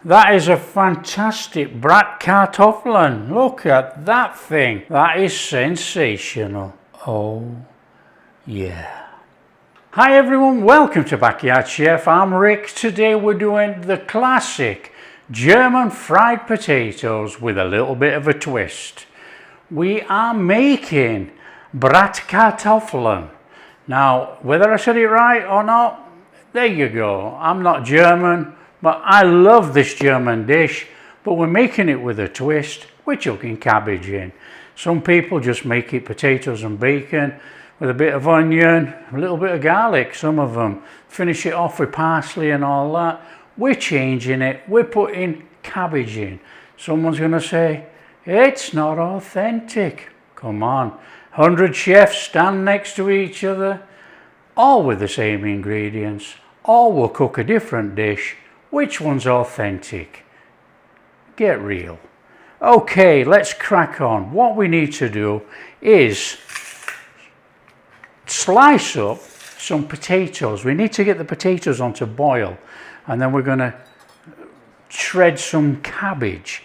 That is a fantastic Bratkartoffeln. Look at that thing. That is sensational. Oh, yeah. Hi everyone, welcome to Backyard Chef. I'm Rick. Today we're doing the classic German fried potatoes with a little bit of a twist. We are making Bratkartoffeln. Now, whether I said it right or not, there you go. I'm not German, but I love this German dish, but we're making it with a twist. We're chucking cabbage in. Some people just make it potatoes and bacon with a bit of onion, a little bit of garlic, some of them. Finish it off with parsley and all that. We're changing it. We're putting cabbage in. Someone's going to say, it's not authentic. Come on. 100 chefs stand next to each other, all with the same ingredients. All will cook a different dish. Which one's authentic? Get real. Okay, let's crack on. What we need to do is slice up some potatoes. We need to get the potatoes on to boil, and then we're going to shred some cabbage.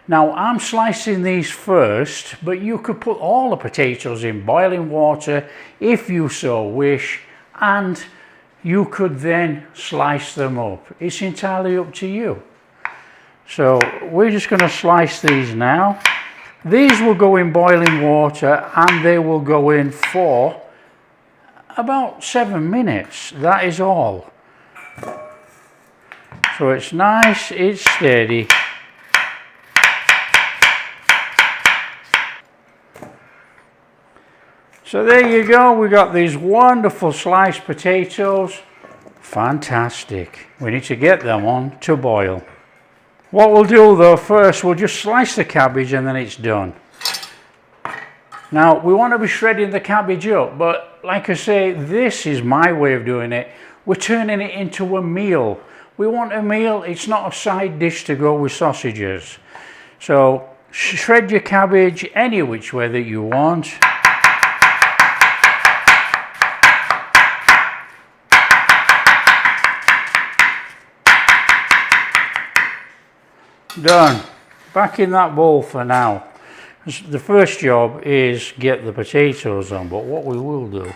Now I'm slicing these first, but you could put all the potatoes in boiling water if you so wish, and you could then slice them up. It's entirely up to you. So we're just going to slice these now. These will go in boiling water and they will go in for about 7 minutes. That is all. So it's nice, it's steady. So there you go, we got these wonderful sliced potatoes. Fantastic. We need to get them on to boil. What we'll do though, first we'll just slice the cabbage and then it's done. Now we want to be shredding the cabbage up, but like I say, this is my way of doing it. We're turning it into a meal. We want a meal, it's not a side dish to go with sausages. So shred your cabbage any which way that you want. Done. Back in that bowl for now. The first job is get the potatoes on, but what we will do,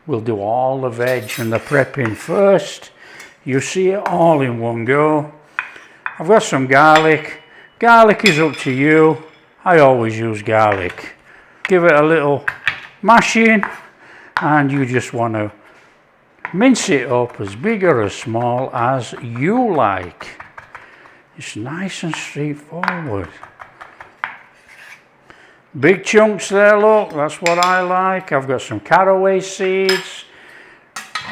we'll do all the veg and the prepping first. You see it all in one go. I've got some garlic. Garlic is up to you. I always use garlic. Give it a little mashing, and you just want to mince it up as big or as small as you like. It's nice and straightforward. Big chunks there, look, that's what I like. I've got some caraway seeds.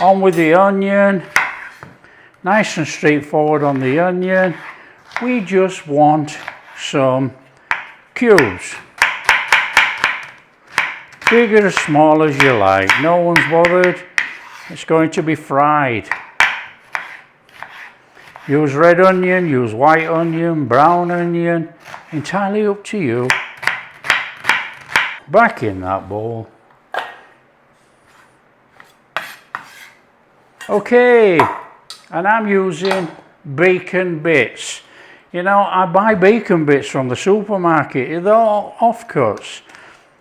On with the onion. Nice and straightforward on the onion. We just want some cubes. Big or as small as you like. No one's bothered. It's going to be fried. Use red onion, use white onion, brown onion, entirely up to you. Back in that bowl. Okay, and I'm using bacon bits. You know, I buy bacon bits from the supermarket. They're all offcuts.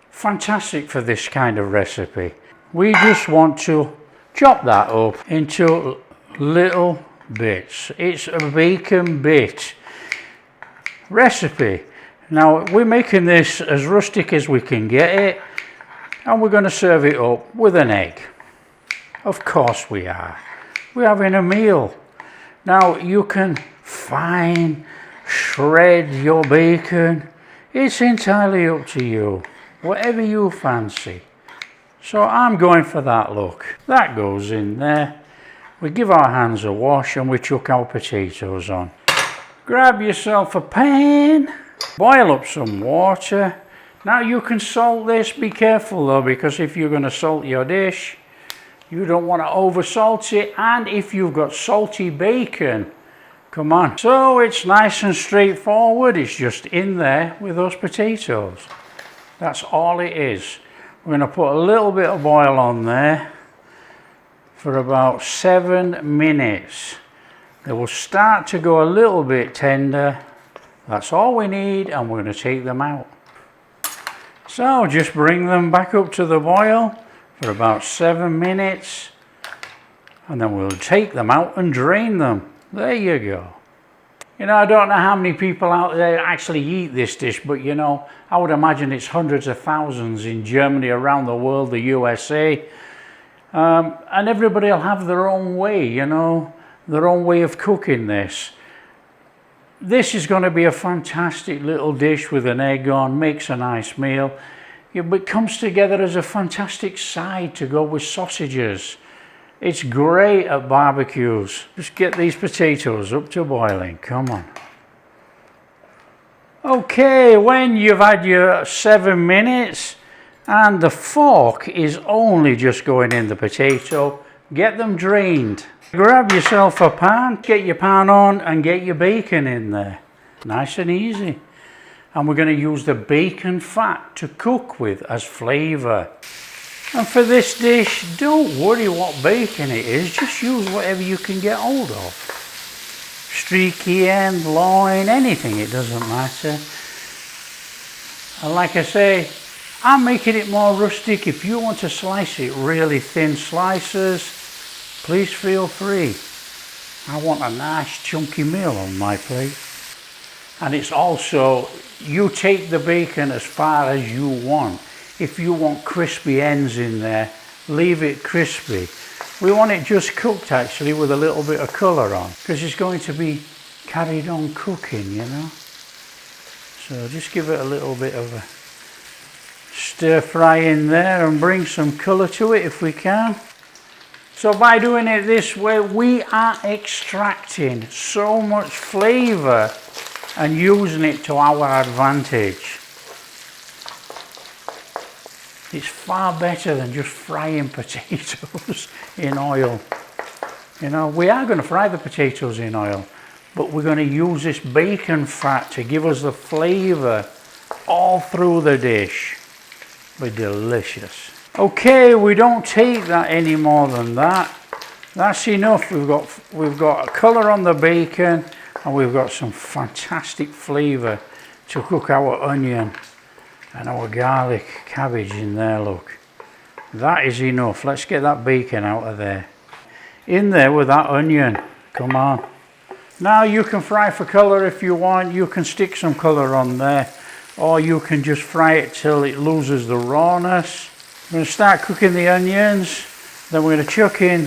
Fantastic for this kind of recipe. We just want to chop that up into little bits. It's a bacon bit recipe. Now we're making this as rustic as we can get it, and we're going to serve it up with an egg. Of course we are. We're having a meal. Now you can fine shred your bacon. It's entirely up to you. Whatever you fancy. So I'm going for that look. That goes in there. We give our hands a wash and we chuck our potatoes on. Grab yourself a pan, boil up some water. Now you can salt this, be careful though, because if you're going to salt your dish, you don't want to over salt it, and if you've got salty bacon, come on. So it's nice and straightforward, it's just in there with those potatoes. That's all it is. We're going to put a little bit of oil on there for about 7 minutes. They will start to go a little bit tender. That's all we need, and we're going to take them out. So just bring them back up to the boil for about 7 minutes, and then we'll take them out and drain them. There you go. You know, I don't know how many people out there actually eat this dish, but you know, I would imagine it's hundreds of thousands in Germany, around the world, the USA. And everybody will have their own way, you know, their own way of cooking this. This is going to be a fantastic little dish with an egg on, makes a nice meal. It comes together as a fantastic side to go with sausages. It's great at barbecues. Just get these potatoes up to boiling, come on. Okay, when you've had your 7 minutes and the fork is only just going in the potato, get them drained. Grab yourself a pan, get your pan on and get your bacon in there. Nice and easy. And we're going to use the bacon fat to cook with as flavour. And for this dish, don't worry what bacon it is, just use whatever you can get hold of. Streaky end, loin, anything, it doesn't matter. And like I say, I'm making it more rustic. If you want to slice it really thin slices, please feel free. I want a nice chunky meal on my plate. And it's also, you take the bacon as far as you want. If you want crispy ends in there, leave it crispy. We want it just cooked actually with a little bit of colour on, because it's going to be carried on cooking, you know. So just give it a little bit of a stir fry in there and bring some colour to it if we can. So by doing it this way, we are extracting so much flavour and using it to our advantage. It's far better than just frying potatoes in oil. You know, we are going to fry the potatoes in oil, but we're going to use this bacon fat to give us the flavour all through the dish. It'll be delicious. Okay, we don't take that any more than that. That's enough. We've got a colour on the bacon, and we've got some fantastic flavour to cook our onion and our garlic cabbage in there. Look, that is enough. Let's get that bacon out of there. In there with that onion. Come on. Now you can fry for colour if you want. You can stick some colour on there, or you can just fry it till it loses the rawness. I'm going to start cooking the onions, then we're going to chuck in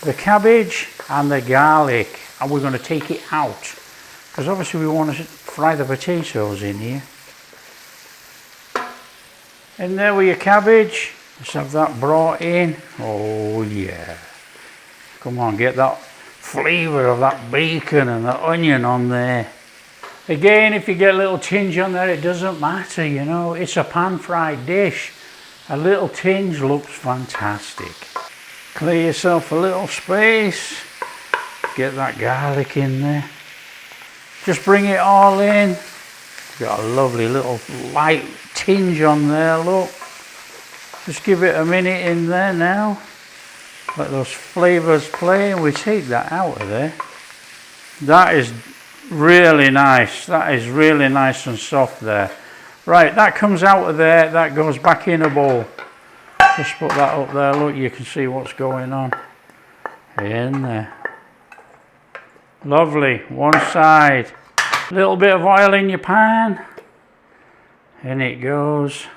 the cabbage and the garlic, and we're going to take it out, because obviously we want to fry the potatoes in here. In there with your cabbage, let's have that brought in. Oh yeah, come on, get that flavour of that bacon and the onion on there. Again, if you get a little tinge on there, it doesn't matter, you know, it's a pan fried dish. A little tinge looks fantastic. Clear yourself a little space, get that garlic in there. Just bring it all in. Got a lovely little light tinge on there, look. Just give it a minute in there now. Let those flavours play, and we take that out of there. That is really nice. That is really nice and soft there. Right, that comes out of there, that goes back in a bowl. Just put that up there, look, you can see what's going on. In there. Lovely, one side. Little bit of oil in your pan. In it goes.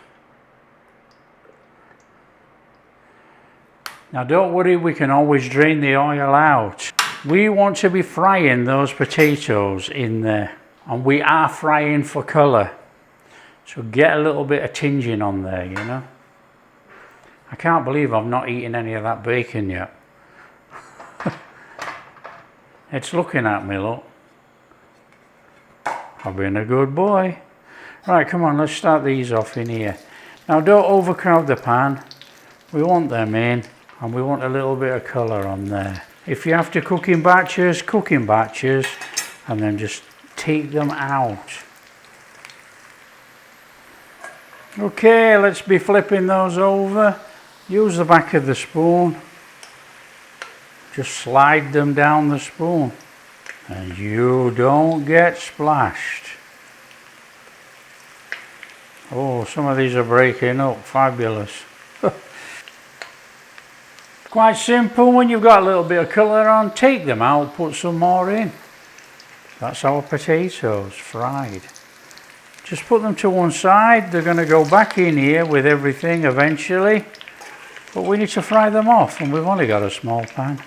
Now don't worry, we can always drain the oil out. We want to be frying those potatoes in there, and we are frying for colour. So get a little bit of tinging on there, you know. I can't believe I've not eaten any of that bacon yet. It's looking at me, look. I've been a good boy. Right, come on, let's start these off in here. Now don't overcrowd the pan. We want them in, and we want a little bit of colour on there. If you have to cook in batches, and then just take them out. Okay, let's be flipping those over. Use the back of the spoon. Just slide them down the spoon and you don't get splashed. Oh, some of these are breaking up. Fabulous. Quite simple. When you've got a little bit of colour on, take them out, put some more in. That's our potatoes fried. Just put them to one side. They're going to go back in here with everything eventually, but we need to fry them off, and we've only got a small pan.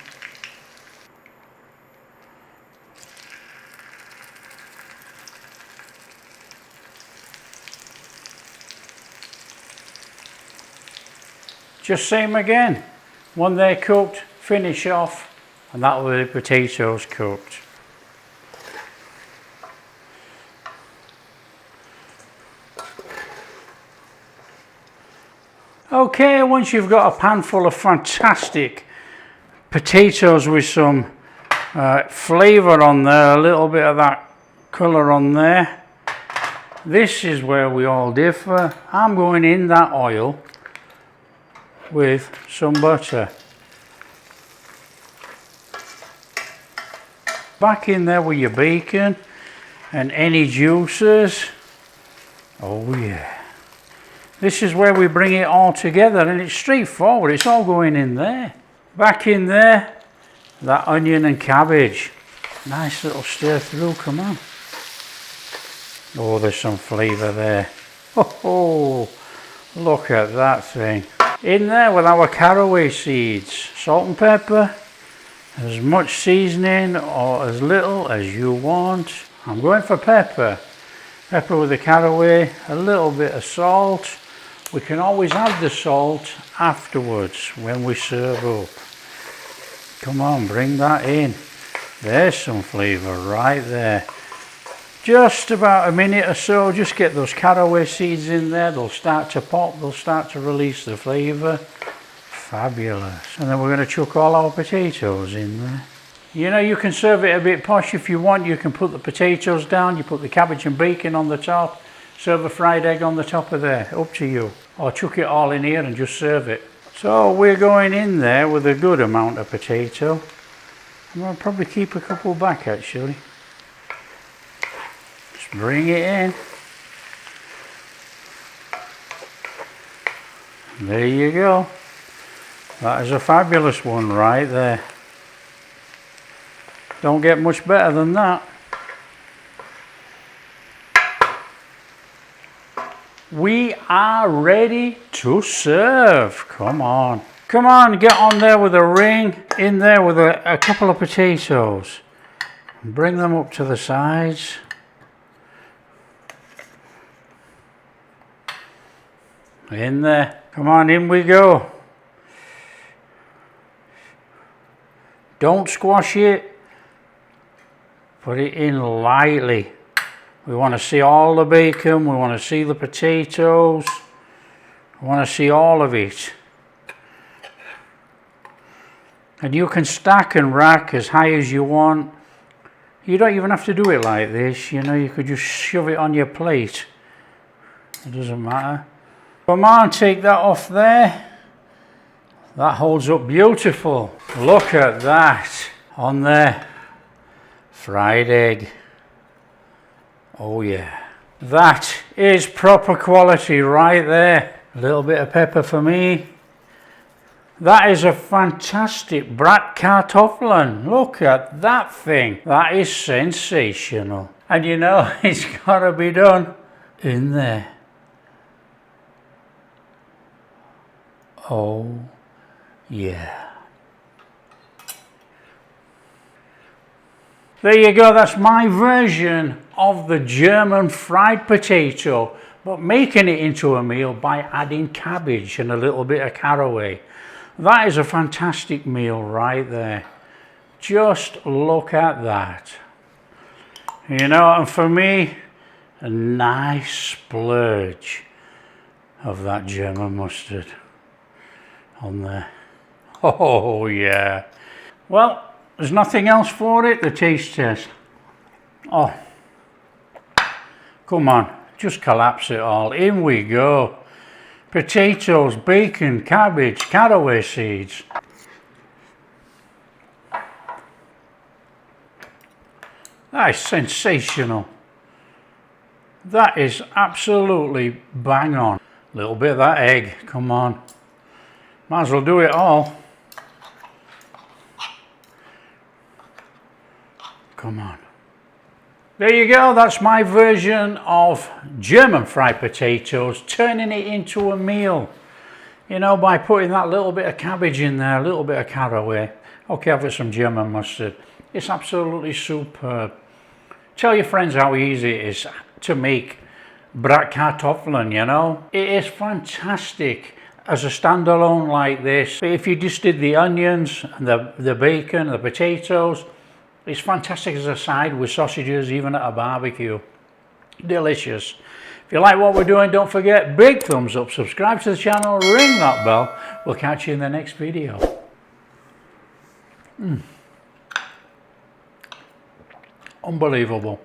Just same again. When they're cooked, finish off, and that will be the potatoes cooked. Okay, once you've got a pan full of fantastic potatoes with some flavour on there, a little bit of that colour on there, this is where we all differ. I'm going in that oil with some butter. Back in there with your bacon and any juices. Oh yeah. This is where we bring it all together, and it's straightforward. It's all going in there. Back in there, that onion and cabbage. Nice little stir through, come on. Oh, there's some flavour there. Oh, look at that thing. In there with our caraway seeds, salt and pepper, as much seasoning or as little as you want. I'm going for pepper. Pepper with the caraway, a little bit of salt. We can always add the salt afterwards when we serve up. Come on, bring that in. There's some flavour right there. Just about a minute or so, just get those caraway seeds in there. They'll start to pop, they'll start to release the flavour. Fabulous. And then we're going to chuck all our potatoes in there. You know, you can serve it a bit posh if you want. You can put the potatoes down, you put the cabbage and bacon on the top, serve a fried egg on the top of there, up to you. Or chuck it all in here and just serve it. So we're going in there with a good amount of potato. I'm going to probably keep a couple back actually. Just bring it in. There you go. That is a fabulous one right there. Don't get much better than that. We are ready to serve. Come on. Come on, get on there with a ring, in there with a couple of potatoes. Bring them up to the sides. In there. Come on, in we go. Don't squash it. Put it in lightly. We want to see all the bacon, we want to see the potatoes, we want to see all of it. And you can stack and rack as high as you want. You don't even have to do it like this, you know, you could just shove it on your plate. It doesn't matter. Come on, take that off there. That holds up beautiful. Look at that on there. Fried egg. Oh yeah. That is proper quality right there. A little bit of pepper for me. That is a fantastic Bratkartoffeln. Look at that thing. That is sensational. And you know, it's got to be done in there. Oh yeah. There you go, that's my version of the German fried potato, but making it into a meal by adding cabbage and a little bit of caraway. That is a fantastic meal right there. Just look at that. You know, and for me, a nice splurge of that German mustard on there. Oh yeah. Well, there's nothing else for it, the taste test. Oh, come on, just collapse it all. In we go. Potatoes, bacon, cabbage, caraway seeds. That is sensational. That is absolutely bang on. A little bit of that egg, come on. Might as well do it all. Come on. There you go, that's my version of German fried potatoes, turning it into a meal. You know, by putting that little bit of cabbage in there, a little bit of caraway. Okay, I've got some German mustard. It's absolutely superb. Tell your friends how easy it is to make Bratkartoffeln, you know. It is fantastic as a standalone like this. But if you just did the onions, and the bacon, the potatoes, it's fantastic as a side with sausages, even at a barbecue. Delicious. If you like what we're doing, don't forget, big thumbs up, subscribe to the channel, ring that bell. We'll catch you in the next video. Unbelievable.